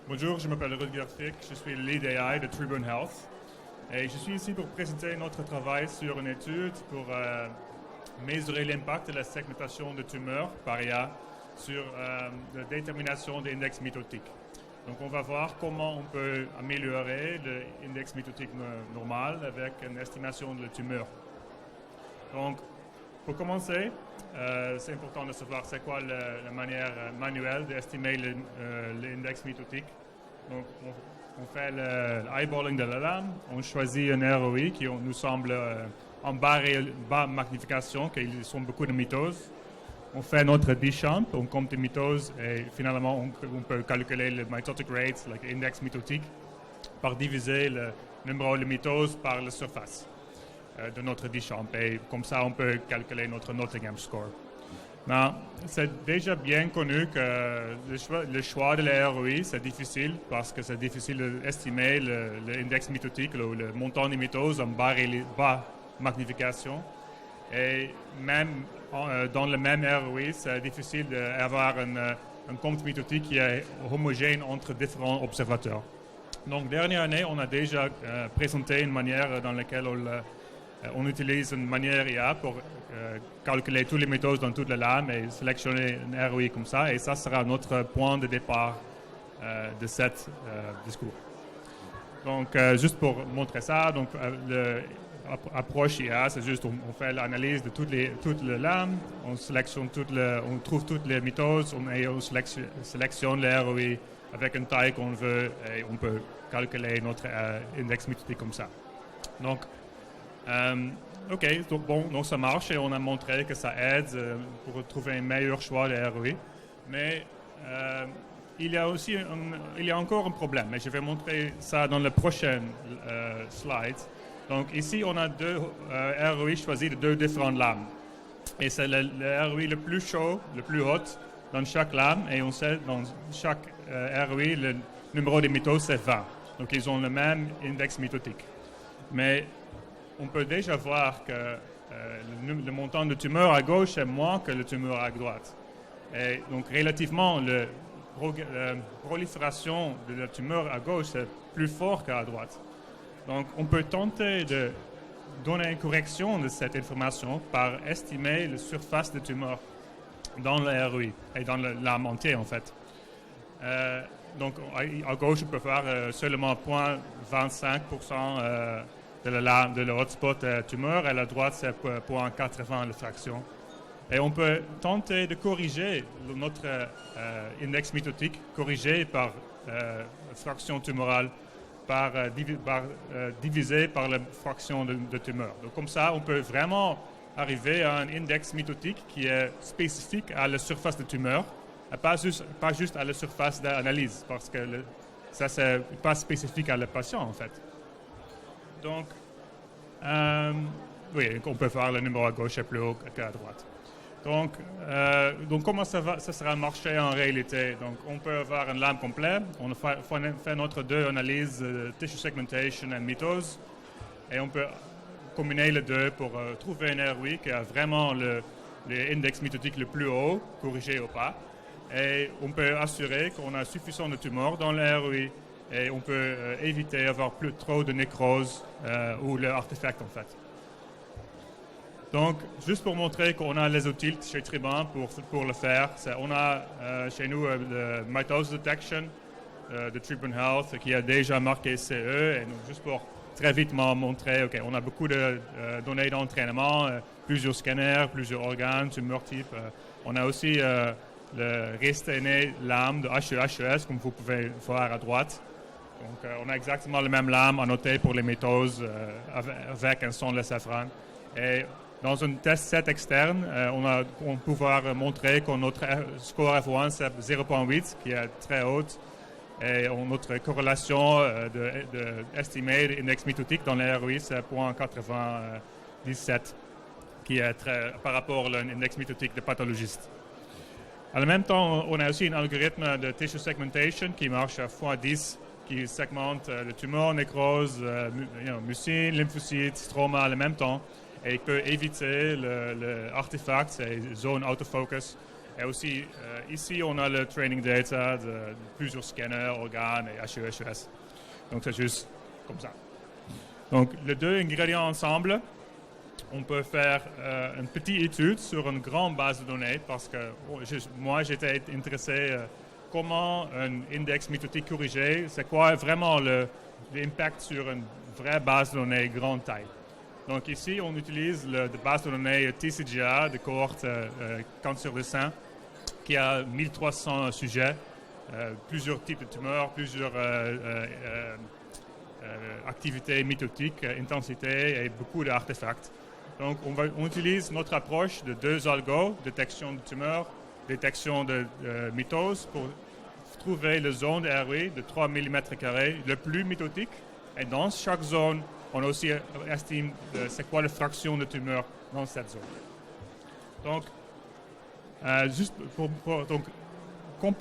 Bonjour, je m'appelle Rutger Fick, je suis le lead AI de Tribune Health et je suis ici pour présenter notre travail sur une étude pour mesurer l'impact de la segmentation de tumeurs par IA sur la détermination des index mitotiques. Donc on va voir comment on peut améliorer l'index mitotique normal avec une estimation de la tumeur. Donc pour commencer, c'est important de savoir c'est quoi la manière manuelle d'estimer l'index mitotique. Donc, on fait l'eyeballing de la lame, on choisit un ROI qui nous semble en bas magnification, qu'ils sont beaucoup de mitoses. On fait notre D-champ, on compte les mitoses et finalement on peut calculer le mitotic rate, l'index mitotique, par diviser le numéro de mitoses par la surface de notre D-champ. Et comme ça, on peut calculer notre Nottingham score. Non, c'est déjà bien connu que le choix de la ROI, c'est difficile parce que c'est difficile d'estimer l'index mitotique, le montant des mitoses en bas magnification. Et même dans le même ROI, c'est difficile d'avoir un compte mitotique qui est homogène entre différents observateurs. Donc, dernière année, on a déjà présenté une manière dans laquelle on utilise une manière IA pour calculer tous les mitoses dans toute la lame et sélectionner un ROI comme ça. Et ça sera notre point de départ de cet discours. Donc, juste pour montrer ça, donc l'approche IA, c'est juste on fait l'analyse de toute la lame, on trouve toutes les mitoses et on sélectionne les ROI avec une taille qu'on veut et on peut calculer notre index mitotique comme ça. Donc, donc ça marche et on a montré que ça aide pour trouver un meilleur choix de ROI. Mais il y a encore un problème et je vais montrer ça dans la prochaine slide. Donc ici, on a deux ROI choisis de deux différentes lames. Et c'est le ROI le plus chaud, le plus haut dans chaque lame. Et on sait dans chaque ROI, le numéro des mitoses, c'est 20. Donc ils ont le même index mitotique. Mais on peut déjà voir que le montant de tumeur à gauche est moins que le tumeur à droite. Et donc, relativement, la prolifération de la tumeur à gauche est plus fort qu'à droite. Donc, on peut tenter de donner une correction de cette information par estimer la surface de tumeur dans le ROI et dans la lame entière, en fait. Donc, à gauche, on peut voir seulement 0,25% de le hotspot tumeur, et à la droite, c'est 0,80 la fraction. Et on peut tenter de corriger notre index mitotique, corrigé par fraction tumorale, divisé par la fraction de tumeur. Donc comme ça, on peut vraiment arriver à un index mitotique qui est spécifique à la surface de tumeur, et pas juste à la surface d'analyse, parce que ça, c'est pas spécifique à le patient, en fait. Donc, oui, on peut faire le numéro à gauche est plus haut qu'à droite. Donc comment ça sera marché en réalité? Donc, on peut avoir une lame complète. On fait notre deux analyses, tissue segmentation et mitose, et on peut combiner les deux pour trouver un ROI qui a vraiment l'index mitotique le plus haut, corrigé ou pas. Et on peut assurer qu'on a suffisamment de tumeurs dans le ROI. Et on peut éviter d'avoir plus trop de nécrose ou l'artefact, en fait. Donc, juste pour montrer qu'on a les outils chez Tribune pour le faire, on a chez nous le mitose detection de Tribune Health qui a déjà marqué CE. Et donc, juste pour très vite montrer, OK, on a beaucoup de données d'entraînement, plusieurs scanners, plusieurs organes, tumeurs types. On a aussi le restainé lame de HES, comme vous pouvez voir à droite. Donc, on a exactement la même lame annotée pour les mitoses avec un son de safran. Et dans un test set externe, on peut pouvoir montrer que notre score F1 c'est 0,8, qui est très haut. Et notre corrélation estimée d'index mitotique dans le ROI, c'est 0,97, qui est par rapport à l'index mitotique de pathologiste. En même temps, on a aussi un algorithme de tissue segmentation qui marche à x10, qui segmente le tumeur, nécrose, mucine, lymphocytes, stroma en même temps, et peut éviter l'artefact, ces zones autofocus, Et aussi, ici, on a le training data de plusieurs scanners, organes et HES. Donc, c'est juste comme ça. Donc, les deux ingrédients ensemble, on peut faire une petite étude sur une grande base de données parce que moi, j'étais intéressé comment un index mitotique corrigé, c'est quoi vraiment l'impact sur une vraie base de données grande taille. Donc ici, on utilise la base de données TCGA de cohorte cancer du sein qui a 1300 sujets, plusieurs types de tumeurs, plusieurs activités mitotiques, intensité et beaucoup d'artefacts. Donc on utilise notre approche de deux algos, détection de tumeurs, détection de mitose pour trouver la zone de ROI de 3 mm² le plus mitotique. Et dans chaque zone, on aussi estime c'est quoi la fraction de tumeur dans cette zone. Donc, juste quand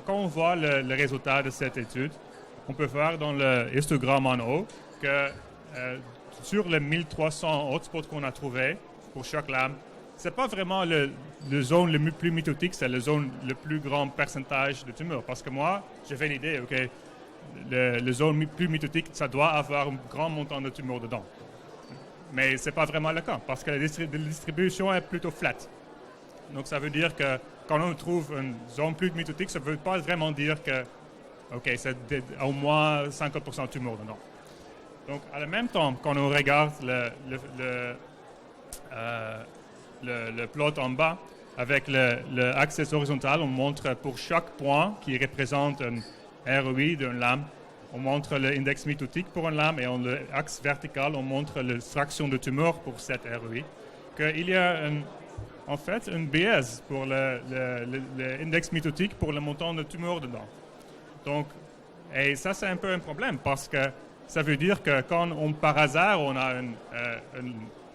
on voit le résultat de cette étude, on peut voir dans le histogramme en haut que sur les 1300 hotspots qu'on a trouvés pour chaque lame, ce n'est pas vraiment la zone le plus mitotique, c'est la zone le plus grand pourcentage de tumeurs. Parce que moi, j'ai fait l'idée, OK, la zone plus mitotique, ça doit avoir un grand montant de tumeurs dedans. Mais ce n'est pas vraiment le cas, parce que la distribution est plutôt flat. Donc ça veut dire que quand on trouve une zone plus mitotique, ça ne veut pas vraiment dire que c'est au moins 50% de tumeurs dedans. Donc, à la même temps, quand on regarde le plot en bas, avec l'axe horizontal, on montre pour chaque point qui représente un ROI d'une lame, on montre l'index mitotique pour une lame et l'axe vertical, on montre la fraction de tumeur pour cette ROI. Qu'il y a en fait une biaise pour l'index mitotique pour le montant de tumeur dedans. Donc, et ça, c'est un peu un problème parce que ça veut dire que quand par hasard, on a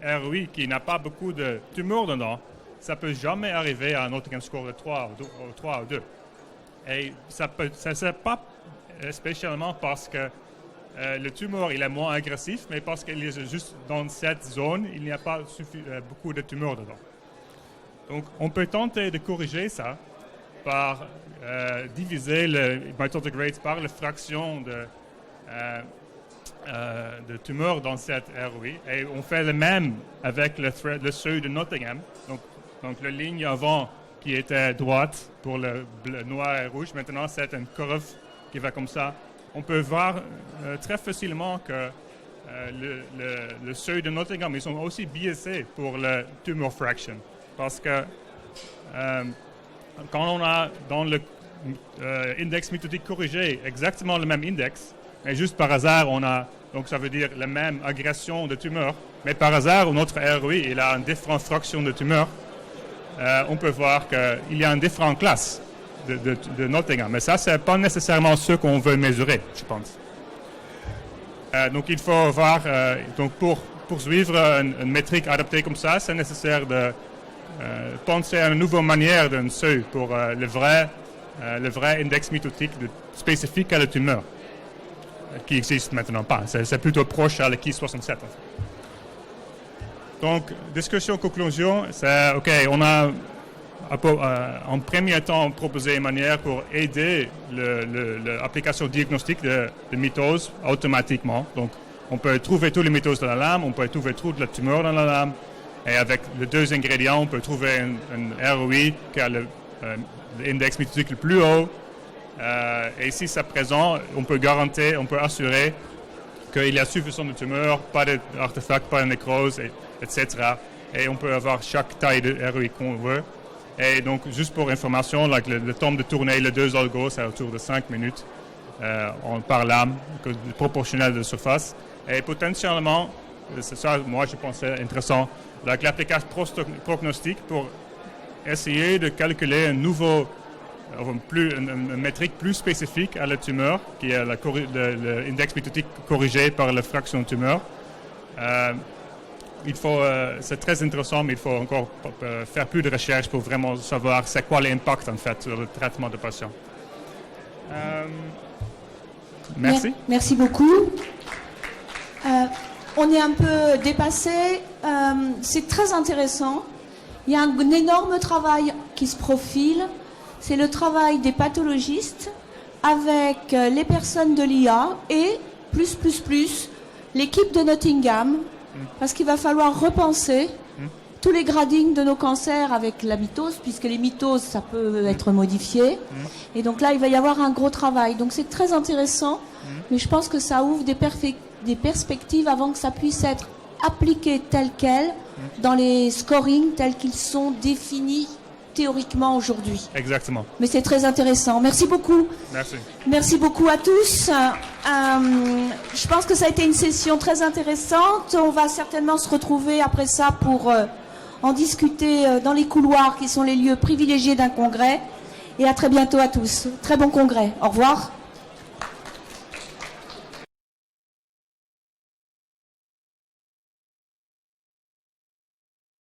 un ROI qui n'a pas beaucoup de tumeurs dedans, ça ne peut jamais arriver à un Nottingham score de 3 ou 2. Et ça n'est pas spécialement parce que le tumeur il est moins agressif, mais parce qu'il est juste dans cette zone, il n'y a pas beaucoup de tumeurs dedans. Donc, on peut tenter de corriger ça par diviser le mitotic rate par la fraction de tumeurs dans cette ROI. Et on fait le même avec le seuil de Nottingham. Donc la ligne avant qui était droite pour le noir et rouge, maintenant c'est une curve qui va comme ça. On peut voir très facilement que le seuil de Nottingham, ils sont aussi biaisés pour le tumor fraction. Parce que quand on a dans le index mitotique corrigé exactement le même index, mais juste par hasard, on a, donc ça veut dire la même agression de tumeur, mais par hasard, notre ROI, il a une différente fraction de tumeur, on peut voir qu'il y a une différente classe de Nottingham. Mais ça, ce n'est pas nécessairement ce qu'on veut mesurer, je pense. Donc, il faut voir, donc pour poursuivre une métrique adaptée comme ça, c'est nécessaire de penser à une nouvelle manière d'un seuil pour le vrai index mitotique spécifique à la tumeur, qui n'existe maintenant pas. C'est plutôt proche à l'Ki 67. En fait. Donc, discussion, conclusion, c'est OK, on a en premier temps proposé une manière pour aider l'application diagnostique de mitose automatiquement. Donc, on peut trouver tous les mitoses dans la lame, on peut trouver toute la tumeur dans la lame, et avec les deux ingrédients, on peut trouver un ROI qui a l'index mitotique le plus haut. Et si c'est présent, on peut garantir, on peut assurer qu'il y a suffisamment de tumeurs, pas d'artefacts, pas de nécrose, etc. Et on peut avoir chaque taille de ROI qu'on veut. Et donc, juste pour information, le temps de tourner les deux algos, c'est autour de 5 minutes par lame, proportionnel de surface. Et potentiellement, c'est ça, moi, je pensais intéressant, l'application prognostique pour essayer de calculer une métrique plus spécifique à la tumeur, qui est l'index mitotique corrigé par la fraction de tumeur. C'est très intéressant, mais il faut encore faire plus de recherches pour vraiment savoir c'est quoi l'impact en fait sur le traitement de patients. Merci. Merci beaucoup. On est un peu dépassé. C'est très intéressant. Il y a un énorme travail qui se profile, c'est le travail des pathologistes avec les personnes de l'IA et plus l'équipe de Nottingham, parce qu'il va falloir repenser tous les gradings de nos cancers avec la mitose, puisque les mitoses, ça peut être modifié. Et donc là, il va y avoir un gros travail. Donc c'est très intéressant, mais je pense que ça ouvre des perspectives avant que ça puisse être appliqué tel quel dans les scorings tels qu'ils sont définis théoriquement aujourd'hui. Exactement. Mais c'est très intéressant. Merci beaucoup. Merci. Merci beaucoup à tous. Je pense que ça a été une session très intéressante. On va certainement se retrouver après ça pour en discuter dans les couloirs qui sont les lieux privilégiés d'un congrès. Et à très bientôt à tous. Très bon congrès. Au revoir.